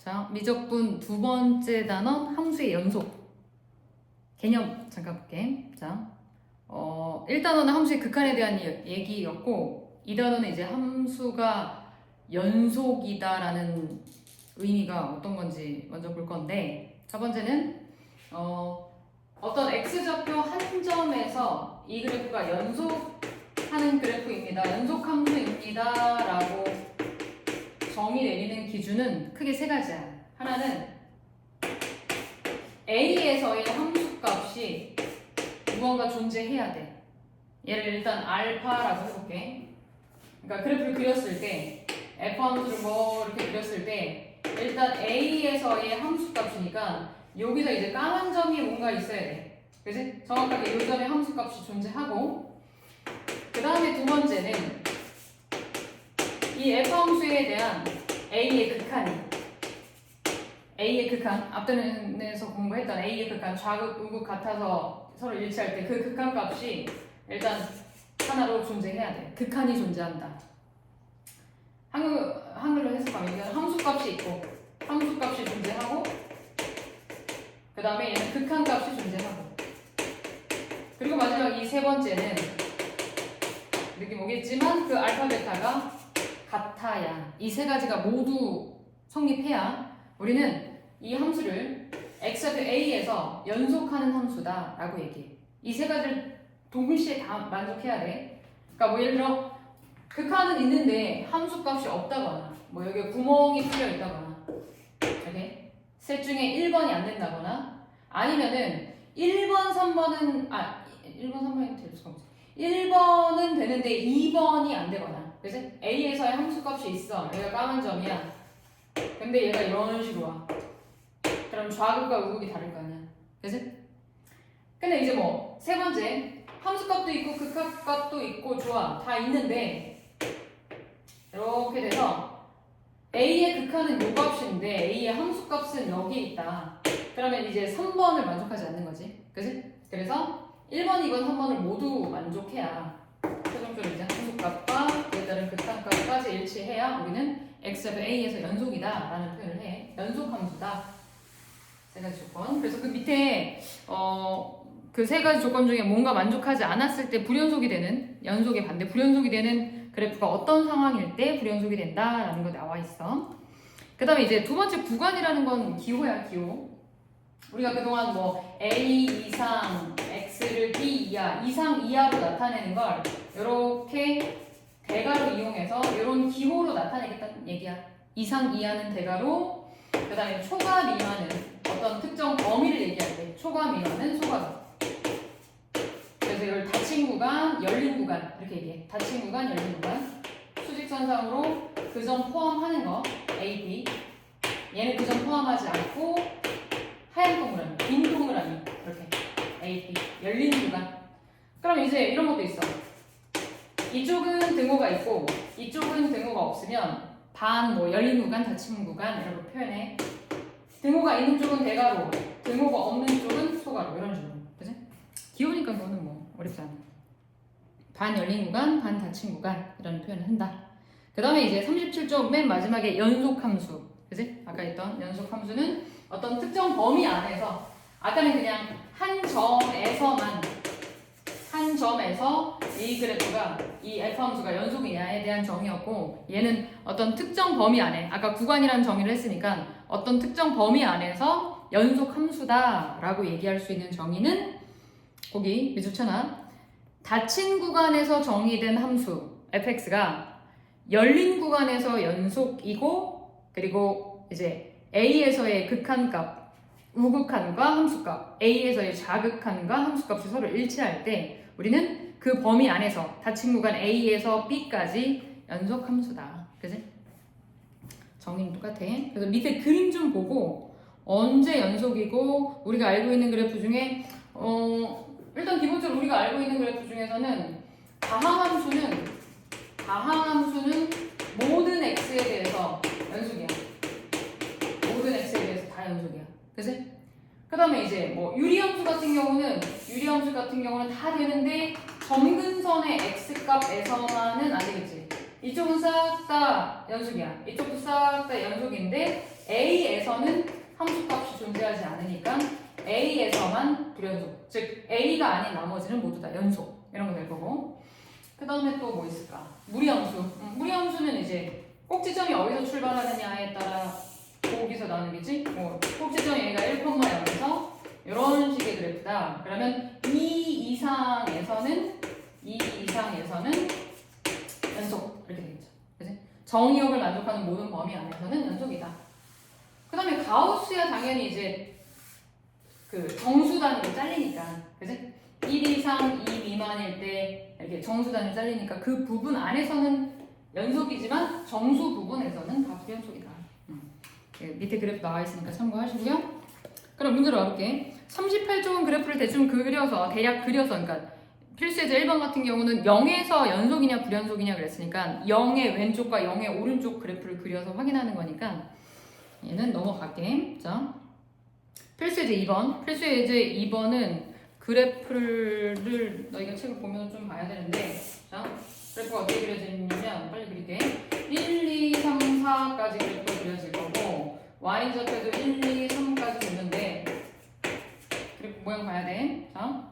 자, 미적분 두 번째 단원 함수의 연속. 개념 잠깐 볼게. 자, 1단원은 함수의 극한에 대한 얘기였고 2단원은 이제 함수가 연속이다라는 의미가 어떤 건지 먼저 볼 건데, 첫 번째는 어떤 x좌표 한 점에서 이 그래프가 연속하는 그래프입니다. 연속 함수입니다. 라고 정의 내리는 기준은 크게 세 가지야. 하나는 A에서의 함수값이 무언가 존재해야 돼. 얘를 일단 알파라고 해볼게. 그러니까 그래프를 그렸을 때 F 함수를 뭐 이렇게 그렸을 때 일단 A에서의 함수값이니까 여기서 이제 까만 점이 뭔가 있어야 돼. 그치? 정확하게 이 점의 함수값이 존재하고, 그 다음에 두 번째는 이 F 함수에 대한 A의 극한, 앞전에서 공부했던 A의 극한, 좌극, 우극 같아서 서로 일치할 때 그 극한 값이 일단 하나로 존재해야 돼. 극한이 존재한다. 한글로 해석하면 이건 함수값이 있고, 함수값이 존재하고, 그 다음에 얘는 극한 값이 존재하고, 그리고 마지막 이 세 번째는 느낌 오겠지만 그 알파 베타가 같아야, 이 세 가지가 모두 성립해야 우리는 이 함수를 x좌표 a에서 연속하는 함수다 라고 얘기해. 이 세 가지를 동시에 다 만족해야 돼. 그러니까 뭐 예를 들어 극한은 있는데 함수값이 없다거나, 뭐 여기에 구멍이 뚫려 있다거나, 이렇게 셋 중에 1번이 안 된다거나, 아니면은 1번, 3번은 1번, 3번이 될 수가 없어. 1번은 되는데 2번이 안 되거나, 그치? A에서의 함수값이 있어. 여기가 까만 점이야. 근데 얘가 이런 식으로 와. 그럼 좌극과 우극이 다를 거 아니야. 그치? 근데 이제 뭐 세 번째, 함수값도 있고 극한값도 있고 좋아. 다 있는데 이렇게 돼서 A의 극한은 요 값인데 A의 함수값은 여기 있다. 그러면 이제 3번을 만족하지 않는 거지. 그치? 그래서 1번, 2번, 3번을 모두 만족해야 최종적으로 이제 함수값과 그에 따른 극한값까지 일치해야 우리는 x좌표 a에서 연속이다 라는 표현을 해. 연속 함수다. 세 가지 조건. 그래서 그 밑에 그 세 가지 조건 중에 뭔가 만족하지 않았을 때 불연속이 되는, 연속의 반대 불연속이 되는 그래프가 어떤 상황일 때 불연속이 된다라는 거 나와 있어. 그 다음에 이제 두 번째 구간이라는 건 기호야, 기호. 우리가 그동안 뭐 a 이상 x를 b 이하, 이상 이하로 나타내는 걸 이렇게 대괄호 이용해서 이런 기호로 나타내겠다는 얘기야. 이상 이하는 대괄호, 그 다음에 초과 미만은 어떤 특정 범위를 얘기할 때 초과 미만은 소괄호. 그래서 이걸 닫힌 구간, 열린 구간 이렇게 얘기해. 닫힌 구간, 열린 구간. 수직선상으로 그 점 포함하는 거 A, B. 얘는 그 점 포함하지 않고 하얀 동그라미, 빈 동그라미 이렇게 A, B. 열린 구간. 그럼 이제 이런 것도 있어. 이쪽은 등호가 있고 이쪽은 등호가 없으면 반, 뭐 열린 구간, 닫힌 구간 이런 거 표현해. 등호가 있는 쪽은 대괄호, 등호가 없는 쪽은 소괄호 이런 식으로. 그치? 기호니까 그거는 뭐 어렵지 않아. 반 열린 구간, 반 닫힌 구간 이런 표현을 한다. 그 다음에 이제 37쪽 맨 마지막에 연속함수. 그치? 아까 했던 연속함수는 어떤 특정 범위 안에서, 아까는 그냥 한 점에서 이 그래프가 이 알파 함수가 연속이냐에 대한 정의였고, 얘는 어떤 특정 범위 안에, 아까 구간이라는 정의를 했으니까 어떤 특정 범위 안에서 연속 함수다 라고 얘기할 수 있는 정의는 거기 미주천하 닫힌 구간에서 정의된 함수 fx가 열린 구간에서 연속이고, 그리고 이제 a에서의 극한값, 우극한과 함수값, a에서의 좌극한과 함수값이 서로 일치할 때 우리는 그 범위 안에서 닫힌 구간 a에서 b까지 연속 함수다. 그지? 정의는 똑같아. 그래서 밑에 그림 좀 보고 언제 연속이고, 우리가 알고 있는 그래프 중에 일단 기본적으로 우리가 알고 있는 그래프 중에서는 다항함수는 모든 x에 대해서 연속이야. 모든 x에 대해서 다 연속이야. 그치? 그 다음에 이제 뭐 유리함수 같은 경우는 다 되는데 점근선의 x값에서만은 안 되겠지. 이쪽은 싹 다 연속이야. 이쪽도 싹 다 연속인데 A에서는 함수값이 존재하지 않으니까 A에서만 불연속. 즉 A가 아닌 나머지는 모두 다 연속. 이런 거 될 거고. 그 다음에 또 뭐 있을까? 무리함수. 무리함수는 이제 꼭지점이 어디서 출발하느냐에 따라 거기서 나누겠지? 꼭지점 얘가 1,0에서 이런 식의 그래프다. 그러면 2 이상에서는 연속 이렇게 되겠죠. 그치? 정의역을 만족하는 모든 범위 안에서는 연속이다. 그 다음에 가우스야 당연히 이제 그 정수 단위로 잘리니까, 그치? 1 이상 2 미만일 때 이렇게 정수 단위로 잘리니까 그 부분 안에서는 연속이지만 정수 부분에서는 다 불연속이다. 밑에 그래프 나와 있으니까 참고하시고요. 그럼 문제로 가볼게. 38쪽은 그래프를 대충 대략 그려서, 그러니까 필수예제 1번 같은 경우는 0에서 연속이냐 불연속이냐 그랬으니까 0의 왼쪽과 0의 오른쪽 그래프를 그려서 확인하는 거니까 얘는 넘어갈게. 자, 필수예제 2번. 필수예제 2번은 그래프를 너희가 책을 보면 좀 봐야 되는데, 자, 그래프가 어떻게 그려지냐면 빨리 그릴게. 1, 2, 3, 4까지 그래프가 그려질 거고 y좌표도 1, 2, 3까지 있는데 그래프 모양 봐야 돼. 자,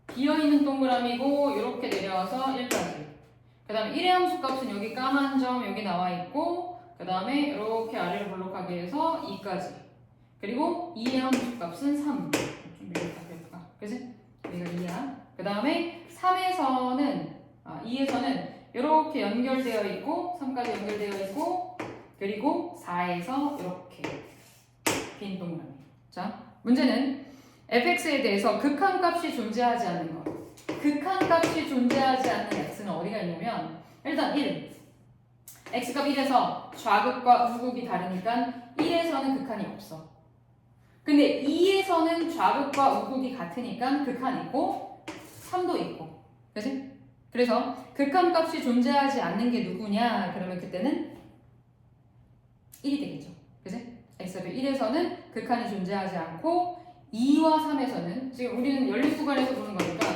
비어있는 동그라미고 이렇게 내려와서 1까지. 그 다음에 1의 함수값은 여기 까만 점 여기 나와 있고, 그 다음에 이렇게 아래를 볼록하게 해서 2까지. 그리고 2의 함수값은 3. 좀 밀렸다 그래프가. 그치? 여기가 2야. 그 다음에 2에서는 이렇게 연결되어 있고 3까지 연결되어 있고, 그리고 4에서 이렇게 빈 동그라미. 자, 문제는 fx에 대해서 극한값이 존재하지 않는 것. 극한값이 존재하지 않는 x는 어디가 있냐면 일단 1. x값 1에서 좌극과 우극이 다르니까 1에서는 극한이 없어. 근데 2에서는 좌극과 우극이 같으니까 극한이 있고 3도 있고. 그치? 그래서 극한값이 존재하지 않는 게 누구냐? 그러면 그때는 1이 되겠죠. 그치? x값 1에서는 극한이 존재하지 않고 2와 3에서는, 지금 우리는 연립구간에서 보는 거니까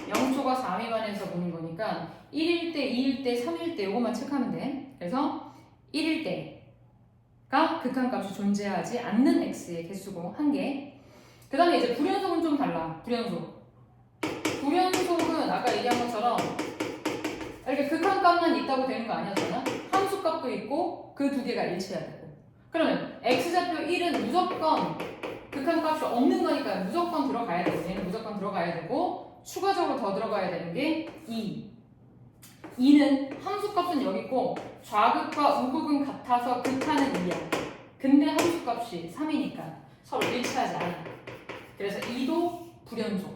0초과 4 미만에서 보는 거니까 1일 때, 2일 때, 3일 때 이것만 체크하면 돼. 그래서 1일 때가 극한값이 존재하지 않는 x의 개수고 한 개. 그 다음에 이제 불연속은 좀 달라. 불연속은 아까 얘기한 것처럼 이렇게 극한값만 있다고 되는 거 아니었잖아. 함수값도 있고 그 두 개가 일치해야 되고. 그러면 x좌표 1은 무조건 극한값이 없는 거니까 무조건 들어가야 되고, 얘는 무조건 들어가야 되고, 추가적으로 더 들어가야 되는 게 2. 2는 함수값은 여기 있고 좌극과 우극은 같아서 극한은 2야. 근데 함수값이 3이니까 서로 일치하지 않아. 그래서 2도 불연속.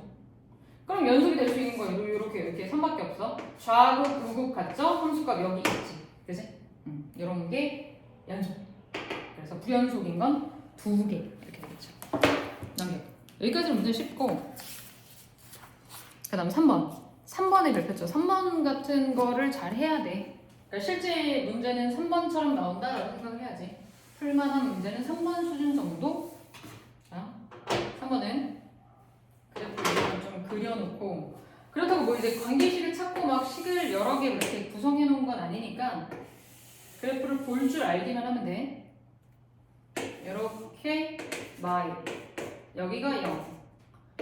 그럼 연속이 될 수 있는 거예요. 이렇게 3밖에 없어. 좌극, 우극 같죠? 함수값 여기 있지. 그치? 이런 게 연속. 그래서 불연속인 건 2개. 이렇게 되겠죠. 여기까지 문제 쉽고, 그 다음 3번에 별표죠. 3번 같은 거를 잘 해야 돼. 그러니까 실제 문제는 3번처럼 나온다라고 생각을 해야지. 풀만한 문제는 3번 수준 정도. 자, 3번은 그래프를 좀 그려놓고, 그렇다고 뭐 이제 관계식을 찾고 막 식을 여러 개 이렇게 구성해 놓은 건 아니니까 그래프를 볼 줄 알기만 하면 돼. 이렇게 마일, 여기가 0,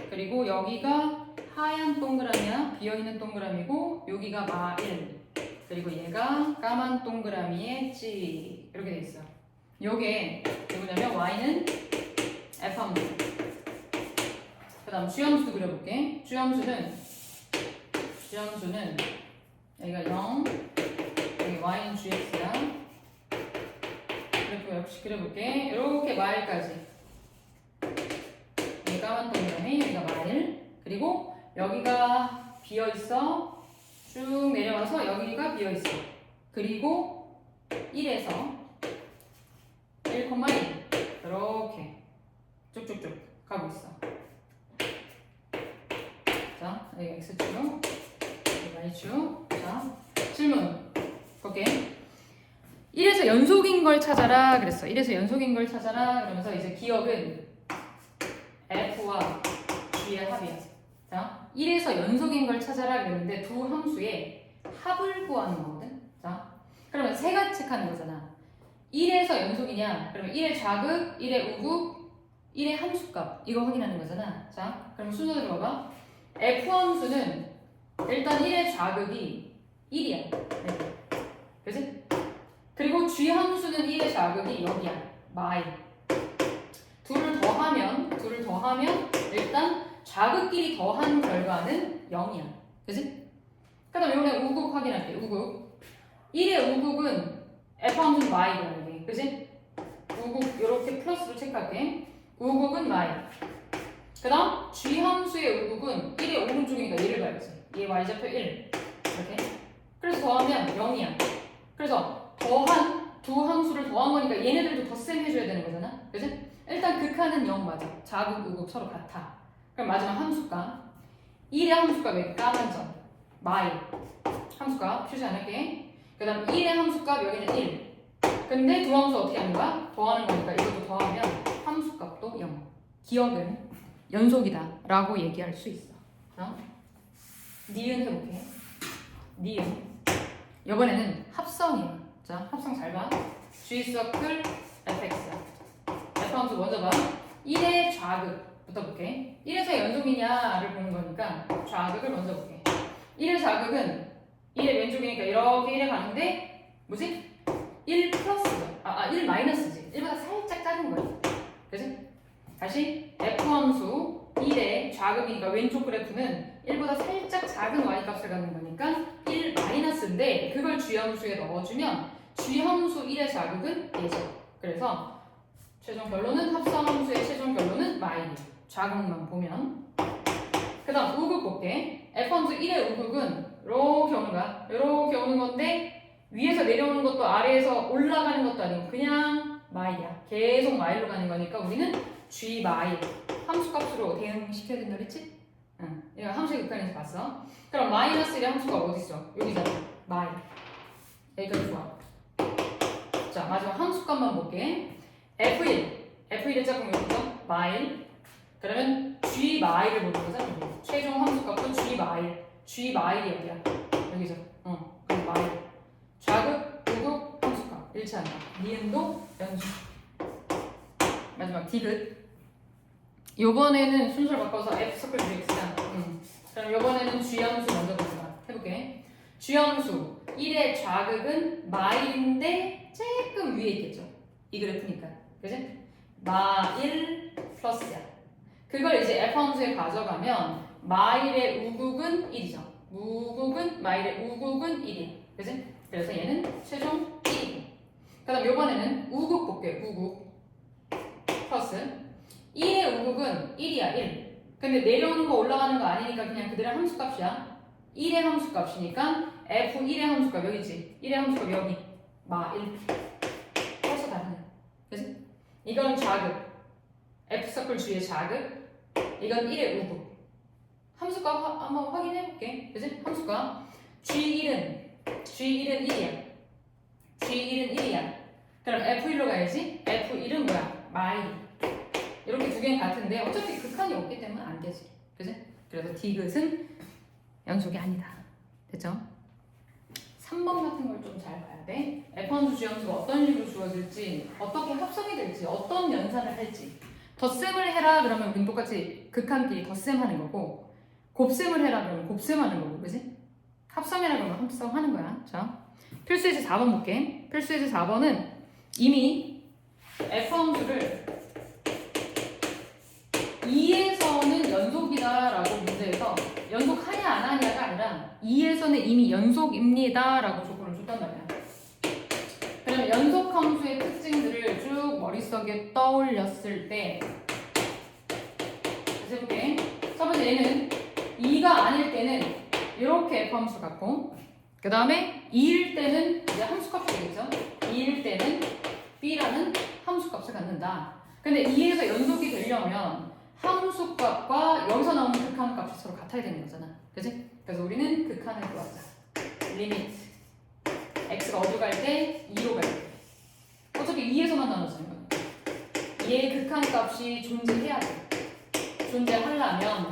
그리고 여기가 하얀 동그라미야 비어있는 동그라미고, 여기가 마일, 그리고 얘가 까만 동그라미에 찌, 이렇게 돼 있어. 요게 뭐냐면 y는 f함수. 그 다음 주함수 그려볼게. 주함수는 여기가 0, 여기 y는 gx야. 그래프 역시 그려볼게. 이렇게 마일까지. 여기 까만 동그라미, 여기가 마일, 그리고 여기가 비어있어. 쭉 내려와서 여기가 비어있어. 그리고 1에서 1,1 이렇게 쭉쭉쭉 가고 있어. 자, 여기 x축, 여기 y축. 자, 질문 볼게. 1에서 연속인 걸 찾아라 그랬어. 1에서 연속인 걸 찾아라 그러면서 이제 기억은 f와 g의 합이야. 자, 1에서 연속인 걸 찾아라 그랬는데 두 함수의 합을 구하는 거거든. 자, 그러면 세 가지 체크하는 거잖아. 1에서 연속이냐? 그러면 1의 좌극, 1의 우극, 1의 함수값 이거 확인하는 거잖아. 자, 그럼 순서 들어봐. F 함수는 일단 1의 좌극이 1이야. 네. 그지? 그리고 G 함수는 1의 좌극이 여기야. 마이. 둘을 더하면 일단 좌극끼리 더한 결과는 0이야. 그지? 그 다음에 이번에 우극 확인할게. 우극. 1의 우극은 F 함수는 마이야. 이게. 그지? 우극 이렇게 플러스로 체크할게. 우극은 마이. 그 다음 G 함수의 우극은 1의 오른쪽이니까 얘를 봐야지. 얘 y좌표 1 이렇게. 그래서 더하면 0이야. 그래서 더한 두 함수를 더한 거니까 얘네들도 덧셈 해줘야 되는 거잖아. 그지? 일단 극한은 0 맞아. 좌극, 우극 서로 같아. 그럼 마지막 함수값 1의 함수값 여기 까만 점 마이 함수값 표시 안 할게. 그 다음 1의 함수값 여기는 1. 근데 두 함수 어떻게 하는 거야? 더하는 거니까 이것도 더하면 함수값도 0. 기억은 연속이다 라고 얘기할 수 있어. 니은 해볼게. 니은. 이번에는 합성이야. 자, 합성 잘 봐. G 서클 fx야. F 함수 먼저 봐. 1의 좌극부터 볼게. 1에서 연속이냐를 보는 거니까 좌극을 먼저 볼게. 1의 좌극은 1의 왼쪽이니까 이렇게 1에 가는데 뭐지? 1 플러스 1 마이너스지. 1보다 살짝 작은 거야. 그치? 다시 F 함수 1의 좌극이니까 왼쪽 그래프는 1보다 살짝 작은 y값을 갖는 거니까 1 마이너스인데 그걸 G함수에 넣어주면 G함수 1의 좌극은 예죠. 그래서 최종 결론은 합성함수의 최종 결론은 마이너스. 좌극만 보면. 그 다음 우극 볼게. F함수 1의 우극은 이렇게 오는 거야. 이렇게 오는 건데 위에서 내려오는 것도 아래에서 올라가는 것도 아니고 그냥 마일이야. 계속 마일로 가는 거니까 우리는 G 마일 함수값으로 대응시켜야 된다 그랬지? 응. 이거 함수의 극한에서 봤어. 그럼 마이너스 1의 함수가 어디 있어? 여기잖아. 마일. 여기까지 좋아. 자, 마지막 함수값만 볼게. F1의 짝꿍 여기죠? 마일. 그러면 G 마일을 보는 거잖아. 최종 함수값은 G 마일. G 마일이 여기야. 여기죠? 그럼 마일. 좌극, 우극, 함수값. 일치한다. 니은도 연수. 마지막 디귿. 요번에는 순서를 바꿔서 F 서클 GX야. 그럼 요번에는 G 함수 먼저 보자. 해볼게. G 함수 1의 좌극은 마일인데 조금 위에 있겠죠. 이 그래프니까. 그지? 마일 플러스야. 그걸 이제 F 함수에 가져가면 마일의 우극은 1이죠. 우극은 마일의 우극은 1이야. 그지? 그래서 얘는 최종 1이고. 그 다음 요번에는 우극 볼게. 우극 플러스 1의 우극은 1이야. 1. 근데 내려오는 거 올라가는 거 아니니까 그냥 그대로 함수값이야. 1의 함수값이니까 F1의 함수값 여기지. 1의 함수값 여기 마1 벌써 다르네. 그치? 이건 좌극 F서클 G의 좌극. 이건 1의 우극. 함수값 한번 확인해볼게. 그치? 함수값 G1은 1이야. G1은 1이야. 그럼 F1로 가야지. F1은 뭐야? 마일. 이렇게 두 개는 같은데 어차피 극한이 없기 때문에 안 되지. 그치? 그래서 디귿은 연속이 아니다. 됐죠? 3번 같은 걸 좀 잘 봐야 돼. F함수, G함수가 어떤 식으로 주어질지, 어떻게 합성이 될지, 어떤 연산을 할지. 덧셈을 해라 그러면 우린 똑같이 극한끼리 덧셈하는 거고, 곱셈을 해라 그러면 곱셈하는 거고, 그지? 합성해라 그러면 합성하는 거야. 자, 필수예제 4번 볼게. 필수예제 4번은 이미 F함수를 2에서는 연속이다라고 문제에서 연속하냐 안 하냐가 아니라 2에서는 이미 연속입니다라고 조건을 줬단 말이야. 그러면 연속 함수의 특징들을 쭉 머릿속에 떠올렸을 때 다시 해볼게. 첫 번째 얘는 2가 아닐 때는 이렇게 F 함수 같고 그 다음에 2일 때는 이제 함수값이 되겠죠. 2일 때는 B라는 함수값을 갖는다. 근데 2에서 연속이 되려면 함수값과 여기서 나오는 극한값이 서로 같아야 되는 거잖아. 그치? 그래서 우리는 극한을 구하자. 리미트 x가 어디로 갈 때? 2로 갈 때. 어차피 2에서만 나눠지는 거야. 얘의 극한값이 존재해야 돼. 존재하려면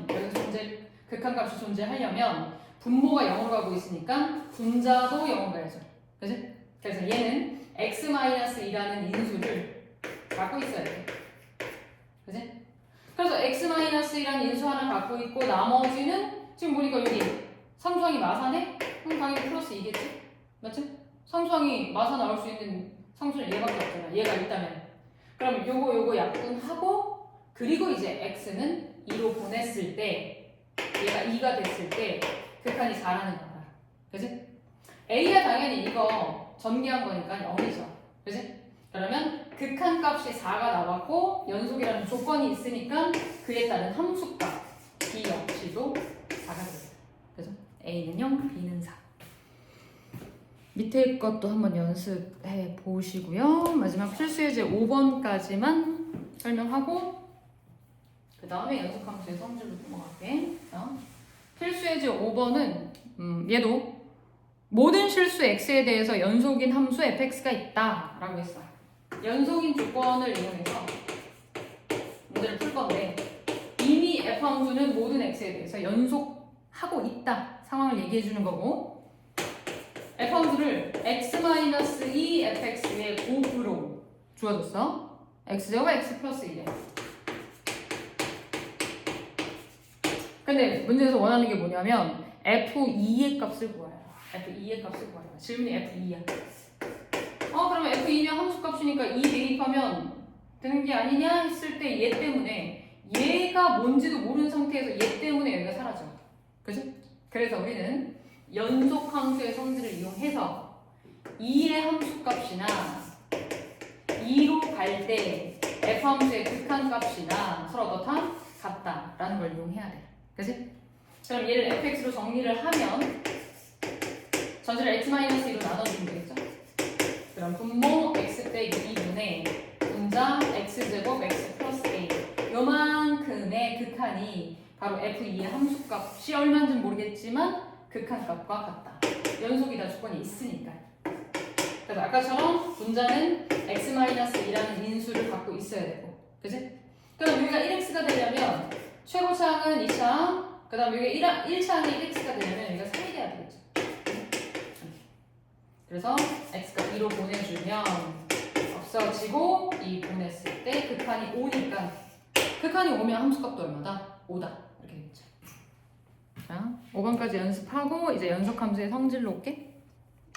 여기 극한값이 존재하려면 분모가 0으로 가고 있으니까 분자도 0으로 가야죠. 그치? 그래서 얘는 x-2라는 인수를 갖고 있어야 돼. 그지? 그래서 x-2라는 인수 하나 갖고 있고 나머지는 지금 보니까 여기 상수항이 마사네? 그럼 당연히 플러스 2겠지? 맞지? 상수항이 마사 나올 수 있는 상수는 얘밖에 없잖아. 얘가 있다면. 그럼 요거 약분하고 그리고 이제 x는 2로 보냈을 때 얘가 2가 됐을 때 극한이 4라는 거다. 그지? a야 당연히 이거 전개한 거니까 0이죠. 그지? 그러면 극한 값이 4가 나왔고 연속이라는 조건이 있으니까 그에 따른 함수값 b 역시도 4가 되겠다. 그죠? a는 0, b는 4. 밑에 것도 한번 연습해 보시고요. 마지막 필수예제 5번까지만 설명하고 그 다음에 연속함수의 성질로 넘어갈게. 필수예제 5번은 얘도 모든 실수 x에 대해서 연속인 함수 fx가 있다 라고 했어. 연속인 조건을 이용해서 문제를 풀 건데 이미 f 함수는 모든 x에 대해서 연속하고 있다 상황을 얘기해 주는 거고 f 함수를 x-2 fx의 곱으로 주어졌어. x제곱 x 플러스 1에. 근데 문제에서 원하는 게 뭐냐면 f2의 값을 구해요. f2의 값을 구해요. 질문이 f2야. 그러면 f2면 함수값이니까 2 대입하면 되는 게 아니냐 했을 때 얘 때문에 얘가 뭔지도 모르는 상태에서 얘 때문에 여기가 사라져. 그죠? 그래서 우리는 연속 함수의 성질을 이용해서 2의 함수값이나 2로 갈 때 f 함수의 극한 값이나 서로 어떻다? 같다라는 걸 이용해야 돼. 그치? 그럼 얘를 fx로 정리를 하면 전체를 x-2로 나눠주면 되겠죠? 그럼 분모 x 빼기 2분의 분자 x제곱 x 플러스 a 요만큼의 극한이 바로 f2의 함수값이 얼마인지는 모르겠지만 극한값과 같다. 연속이다 조건이 있으니까. 그래서 아까처럼 분자는 x-2라는 인수를 갖고 있어야 되고 그치? 그럼 여기가 1x가 되려면 최고차항은 2차항 그 다음 여기 1차항이 1x가 되려면 여기가 3이 돼야 되겠죠. 그래서 x가 2로 보내주면 없어지고 2 보냈을 때 극한이 5니까 극한이 5면 함수값도 얼마다? 5다 이렇게 되겠죠. 자, 5번까지 연습하고 이제 연속함수의 성질로 올게.